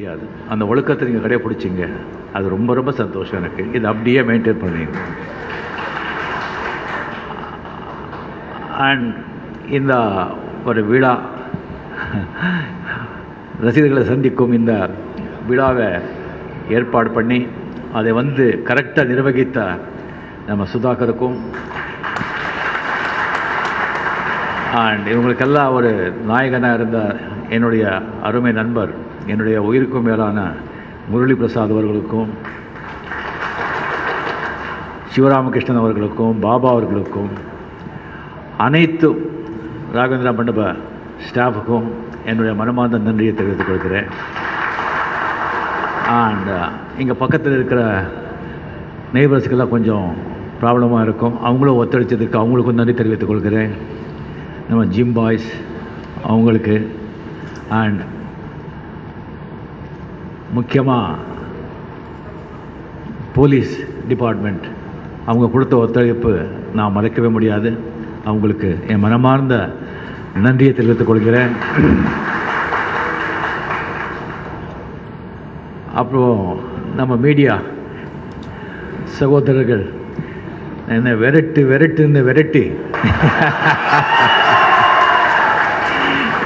முடியாது. அந்த ஒழுக்கத்தை நீங்கள் கடைப்பிடிச்சிங்க, அது ரொம்ப ரொம்ப சந்தோஷம் எனக்கு. இது அப்படியே மெயின்டைன் பண்ணீங்க. அண்ட் இந்த ஒரு விழா, ரசிகர்களை சந்திக்கும் இந்த விழாவை ஏற்பாடு பண்ணி அதை கரெக்டாக நிர்வகித்த நம்ம சுதாகருக்கும் அண்ட் இவங்களுக்கெல்லாம் ஒரு நாயகனாக இருந்த என்னுடைய அருமை நண்பர், என்னுடைய உயிருக்கும் மேலான முரளி பிரசாத் அவர்களுக்கும், சிவராமகிருஷ்ணன் அவர்களுக்கும், பாபா அவர்களுக்கும், அனைத்து ராகவேந்திரா மண்டப ஸ்டாஃபுக்கும் என்னுடைய மனமார்ந்த நன்றியை தெரிவித்துக் கொள்கிறேன். அண்ட் இங்கே பக்கத்தில் இருக்கிற நெய்பர்ஸுக்கெல்லாம் கொஞ்சம் ப்ராப்ளமாக இருக்கும், அவங்களும் ஒத்துழைச்சதுக்கு அவங்களுக்கும் நன்றி தெரிவித்துக் கொள்கிறேன். நம்ம ஜிம் பாய்ஸ் அவங்களுக்கு, அண்ட் முக்கியமாக போலீஸ் டிபார்ட்மெண்ட் அவங்க கொடுத்த ஒத்துழைப்பு நான் மறக்கவே முடியாது. அவங்களுக்கு என் மனமார்ந்த நன்றியை தெரிவித்துக் கொள்கிறேன். அப்புறம் நம்ம மீடியா சகோதரர்கள் என்ன விரட்டி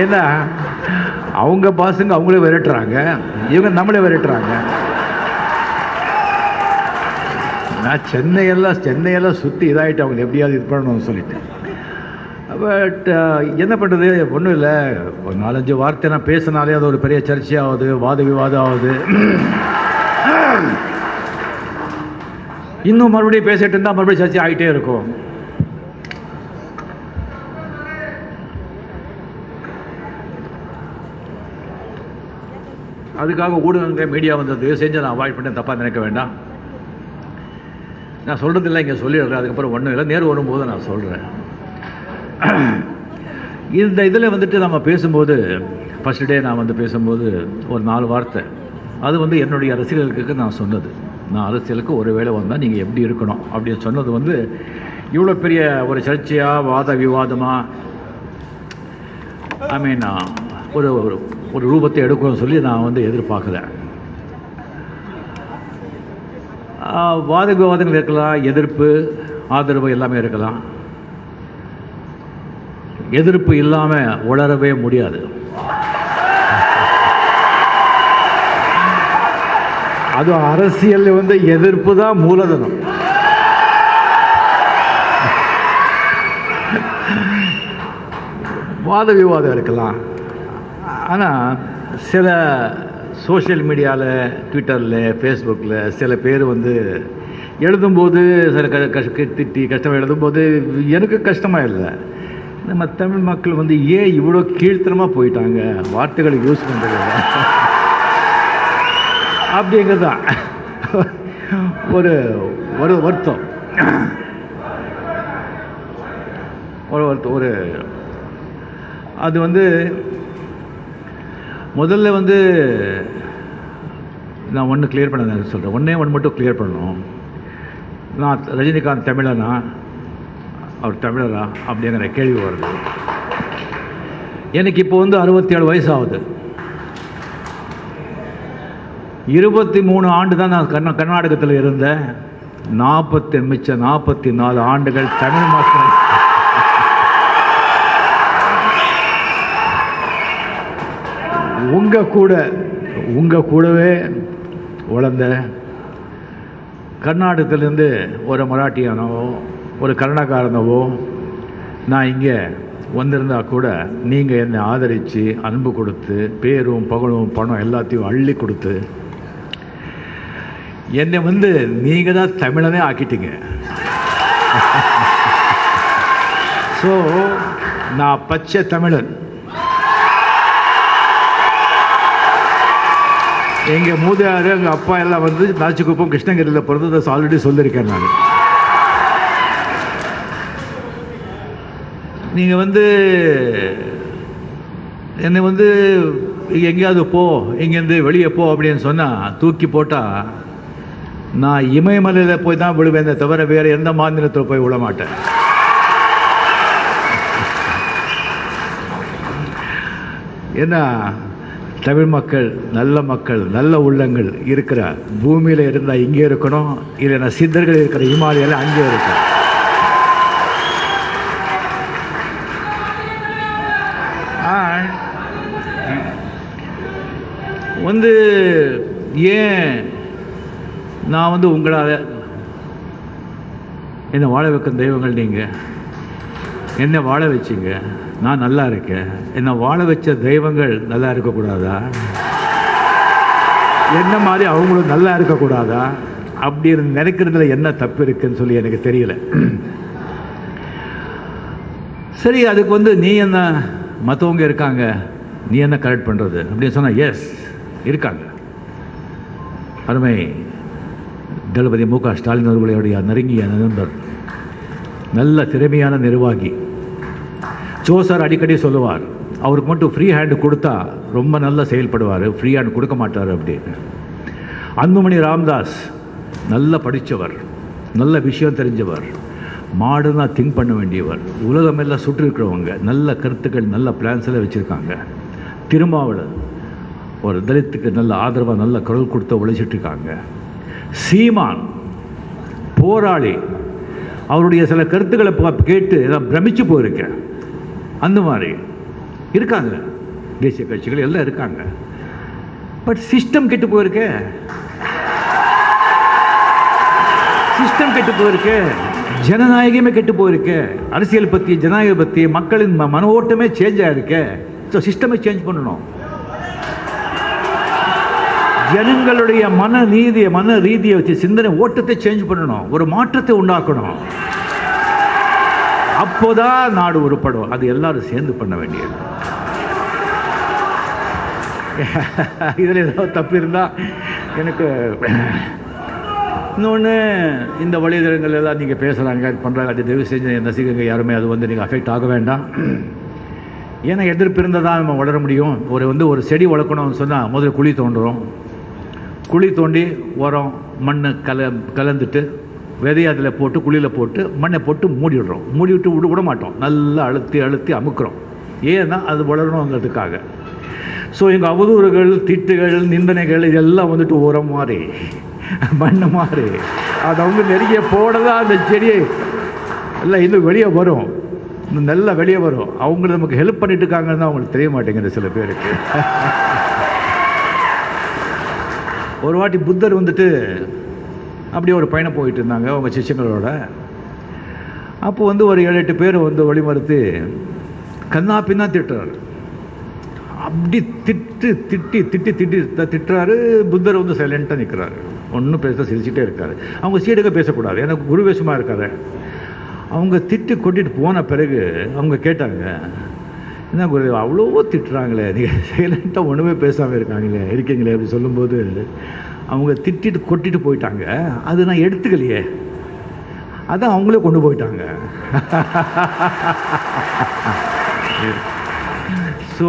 ஏன்னா அவங்க பாசுங்க அவங்களே விரட்டுறாங்க, இவங்க நம்மளே விரட்டுறாங்க. நான் சென்னையெல்லாம் சுற்றி இதாகிட்டு அவங்களை எப்படியாவது இது பண்ணணும்னு சொல்லிட்டு. பட் என்ன பண்ணுறது, ஒன்றும் இல்லை, ஒரு 4-5 வார்த்தை நான் பேசினாலே அது ஒரு பெரிய சர்ச்சையாகுது, வாத விவாதம் ஆகுது. இன்னும் மறுபடியும் பேசிட்டு இருந்தால் மறுபடியும் சர்ச்சை ஆகிட்டே இருக்கும். அதுக்காக ஊடகங்கள் மீடியா தயவு செஞ்சு நான் அவாய்ட் பண்ண தப்பாக நினைக்க வேண்டாம். நான் சொல்கிறதில்லை, இங்கே சொல்லிடுறேன். அதுக்கப்புறம் ஒன்றும் இல்லை, நேரு வரும்போது நான் சொல்கிறேன். இந்த இதில் நம்ம பேசும்போது ஃபஸ்ட் டே நான் பேசும்போது ஒரு 4 வார்த்தை அது என்னுடைய ரசிகர்களுக்கு நான் சொன்னது. நான் அரசியலுக்கு ஒரு வேளை வந்தால் நீங்கள் எப்படி இருக்கணும் அப்படின்னு சொன்னது இவ்வளோ பெரிய ஒரு சர்ச்சையாக வாத விவாதமாக ஒரு ஒரு ரூபத்தை எடுக்கணும்னு சொல்லி நான் எதிர்பார்க்கல. வாத விவாதங்கள் இருக்கலாம், எதிர்ப்பு ஆதரவு எல்லாமே இருக்கலாம். எதிர்ப்பு இல்லாமல் உளரவே முடியாது. அது அரசியல் எதிர்ப்பு தான் மூலதனம். வாத விவாதம் இருக்கலாம், ஆனால் சில சோஷியல் மீடியாவில், ட்விட்டரில், ஃபேஸ்புக்கில் சில பேர் எழுதும்போது சில திட்டி கஷ்டமாக எழுதும்போது எனக்கு கஷ்டமாக இல்லை. நம்ம தமிழ் மக்கள் ஏன் இவ்வளோ கீழ்த்தனமாக போயிட்டாங்க, வார்த்தைகளை யூஸ் பண்ணுறது அப்படிங்கிறது தான் ஒரு ஒரு வருத்தம். ஒரு அது முதல்ல நான் ஒன்று கிளியர் பண்ண சொல்கிறேன். ஒன்று மட்டும் கிளியர் பண்ணணும். நான் ரஜினிகாந்த் தமிழனா, அவர் தமிழரா அப்படிங்கிற கேள்வி வருது. எனக்கு இப்போ 67 வயசு ஆகுது. 23 ஆண்டு தான் நான் கர்நாடகத்தில் இருந்தேன். 44 ஆண்டுகள் தமிழ் மக்கள் உங்கள் கூடவே வளர்ந்த கர்நாடகத்திலேருந்து ஒரு மராட்டியானவோ ஒரு கன்னடக்காரனவோ நான் இங்கே வந்திருந்தால் கூட நீங்கள் என்னை ஆதரித்து அன்பு கொடுத்து பேரும் புகழும் பணம் எல்லாத்தையும் அள்ளி கொடுத்து என்னை நீங்கள் தான் தமிழனே ஆக்கிட்டீங்க. ஸோ நான் பச்சை தமிழன். எங்கள் மூதார் எங்கள் அப்பா எல்லாம் நாச்சிக்குப்பம் கிருஷ்ணகிரியில் பிறந்தது ஆல்ரெடி சொல்லியிருக்கேன் நான். நீங்கள் என்னை எங்கேயாவது போ, இங்கேருந்து வெளியே போ அப்படின்னு சொன்னால் தூக்கி போட்டால் நான் இமயமலையில் போய் தான் விழுவேன், தவிர வேறு எந்த மாநிலத்தில் போய் விட மாட்டேன். ஏன்னா தமிழ் மக்கள், நல்ல உள்ளங்கள் இருக்கிற பூமியில் இருந்தால் இங்கே இருக்கணும், இல்லைன்னா சித்தர்கள் இருக்கிற இமாலயாவில் அங்கே இருக்கணும். வந்து ஏன் நான் வந்து உங்களால் என்னை வாழ வைக்கும் தெய்வங்கள் நீங்கள் என்னை வாழ வச்சிங்க, நான் நல்லா இருக்கேன். என்னை வாழ வச்ச தெய்வங்கள் நல்லா இருக்கக்கூடாதா? என்ன மாதிரி அவங்களும் நல்லா இருக்கக்கூடாதா? அப்படி நினைக்கிறதுல என்ன தப்பு இருக்குன்னு சொல்லி எனக்கு தெரியல. சரி, அதுக்கு வந்து நீ என்ன, மற்றவங்க இருக்காங்க, நீ என்ன கரெக்ட் பண்ணுறது அப்படின்னு சொன்னால், எஸ் இருக்காங்க. அருமை தளபதி மு.க. ஸ்டாலின் அவர்களுடைய நெருங்கிய நண்பர், நல்ல திறமையான நிர்வாகி. சார் அடிக்கடி சொல்லுவார், அவருக்கு மட்டும் ஃப்ரீ ஹேண்டு கொடுத்தா ரொம்ப நல்லா செயல்படுவார், ஃப்ரீ ஹேண்ட் கொடுக்க மாட்டார் அப்படின்னு. அன்புமணி ராமதாஸ் நல்ல படித்தவர், நல்ல விஷயம் தெரிஞ்சவர், மாடர்னாக திங்க் பண்ண வேண்டியவர், உலகமெல்லாம் சுற்றி இருக்கிறவங்க, நல்ல கருத்துக்கள், நல்ல பிளான்ஸ் எல்லாம் வச்சுருக்காங்க. திருமாவளவன் ஒரு தலித்துக்கு நல்ல ஆதரவாக நல்ல குரல் கொடுத்து உழைச்சிட்ருக்காங்க. சீமான் போராளி, அவருடைய சில கருத்துக்களை கேட்டு எல்லாம் பிரமிச்சு போயிருக்கேன். அந்த மாதிரி இருக்காங்க தேசிய கட்சிகள் எல்லாம் இருக்காங்க. பட் சிஸ்டம் கெட்டு போயிருக்க, சிஸ்டம் கெட்டு போயிருக்க, ஜனநாயகமே கெட்டு போயிருக்க, அரசியல் பற்றி ஜனநாயக பற்றி மக்களின் மன ஓட்டமே சேஞ்ச் ஆகிருக்க. ஸோ சிஸ்டமை சேஞ்ச் பண்ணணும். ஜனங்களுடைய மன ரீதியை வச்சு சிந்தனை ஓட்டத்தை சேஞ்ச் பண்ணணும், ஒரு மாற்றத்தை உண்டாக்கணும். அப்போதான் நாடு உருப்படும். அது எல்லாரும் சேர்ந்து பண்ண வேண்டியது. இதில் ஏதாவது தப்பு இருந்தால் எனக்கு. இன்னொன்று, இந்த வழிதளங்கள் எல்லாம் நீங்கள் பேசுகிறாங்க, பண்ணுறாங்க, அது தயவு செஞ்சு என் ரசிகங்க யாருமே அது வந்து நீங்கள் அஃபெக்ட் ஆக வேண்டாம். ஏன்னா எதிர்ப்பு இருந்தால் தான் நம்ம வளர முடியும். ஒரு செடி வளர்க்கணும்னு சொன்னால் முதல்ல குழி தோண்டுறோம். குழி தோண்டி உரம் மண் கலந்துட்டு விதையை அதில் போட்டு குழியில் போட்டு மண்ணை போட்டு மூடிடுறோம். மூடிவிட்டு விட மாட்டோம், நல்லா அழுத்தி அமுக்குறோம். ஏன்னா அது வளரணுங்கிறதுக்காக. ஸோ எங்கள் அவதூறுகள், திட்டுகள், நிந்தனைகள் இதெல்லாம் வந்துட்டு உரம் மாதிரி, மண் மாதிரி, அது அவங்க நெருங்கிய போடதான் அந்த செடியை எல்லாம் இன்னும் வெளியே வரும், இன்னும் நல்லா வெளியே வரும். அவங்க நமக்கு ஹெல்ப் பண்ணிட்டு இருக்காங்கன்னு தான் அவங்களுக்கு தெரிய மாட்டேங்குது சில பேருக்கு. ஒரு வாட்டி புத்தர் வந்துட்டு அப்படியே ஒரு பயணம் போயிட்டு இருந்தாங்க அவங்க சிஷ்யங்களோட. அப்போ வந்து ஒரு 7-8 பேர் வந்து வழிமறுத்து கண்ணா பின்னா திட்டுறாரு. அப்படி திட்டுறாரு. புத்தர் வந்து சைலண்டாக நிற்கிறாரு, ஒன்றும் பேச சிரிச்சுட்டே இருக்காரு. அவங்க சீடுக்க பேசக்கூடாது, எனக்கு குருவேஷமாக இருக்காரு. அவங்க திட்டு கொட்டிட்டு போன பிறகு அவங்க கேட்டாங்க, என்ன குரு அவ்வளோ திட்டுறாங்களே, நீங்கள் சைலண்ட்டாக ஒன்றுமே பேசாமல் இருக்கீங்களே அப்படி சொல்லும்போது, அவங்க திட்டிட்டு கொட்டிட்டு போயிட்டாங்க. அது நான் எடுத்துக்கலையே, அதான் அவங்களே கொண்டு போயிட்டாங்க. ஸோ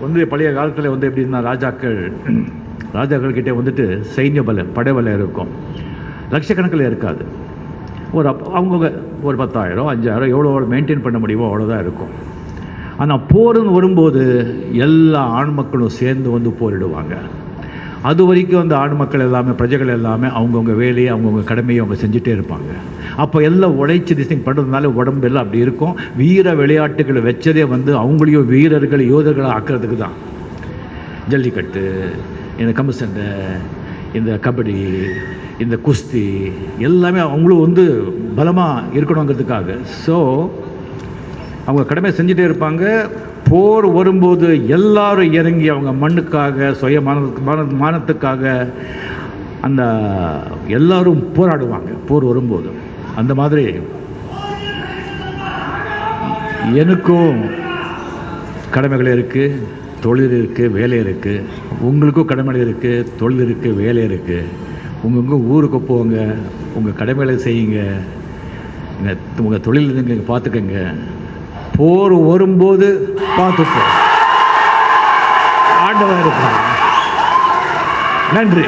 வந்து பழைய காலத்தில் வந்து எப்படின்னா ராஜாக்கள் கிட்டே வந்துட்டு சைன்ய பலம், படைபலம் இருக்கும், லட்சக்கணக்கில் இருக்காது. அவங்க ஒரு 10,000 5,000 எவ்வளோ மெயின்டைன் பண்ண முடியுமோ அவ்வளோதான் இருக்கும். ஆனால் போர்னு வரும்போது எல்லா ஆண் மக்களும் சேர்ந்து வந்து போரிடுவாங்க. அது வரைக்கும் அந்த ஆண் மக்கள் எல்லாமே, பிரஜைகள் எல்லாமே அவங்கவுங்க வேலையை, அவங்கவுங்க கடமையை அவங்க செஞ்சுட்டே இருப்பாங்க. அப்போ எல்லாம் உழைச்சி திசைங் பண்ணுறதுனால உடம்பெல்லாம் அப்படி இருக்கும். வீர விளையாட்டுகளை வச்சதே வந்து அவங்களையும் வீரர்கள், யோதர்களை ஆக்கிறதுக்கு தான். ஜல்லிக்கட்டு, இந்த கம்பு சண்டை, இந்த கபடி, இந்த குஸ்தி எல்லாமே அவங்களும் வந்து பலமாக இருக்கணுங்கிறதுக்காக. ஸோ அவங்க கடமை செஞ்சுட்டே இருப்பாங்க. போர் வரும்போது எல்லாரும் இறங்கி அவங்க மண்ணுக்காக, மானத்துக்காக அந்த எல்லாரும் போராடுவாங்க போர் வரும்போது. அந்த மாதிரி எனக்கும் கடமைகள் இருக்குது, தொழில் இருக்குது, வேலை இருக்குது. உங்களுக்கும் கடமைகள் இருக்குது, தொழில் இருக்குது, வேலை இருக்குது. உங்கள் ஊருக்கு போங்க, உங்கள் கடமைகளை செய்யுங்க, உங்கள் தொழில் நீங்கள் பார்த்துக்கங்க. போர் வரும்போது பார்த்துப்போம், ஆண்டவன் இருப்பாங்க. நன்றி.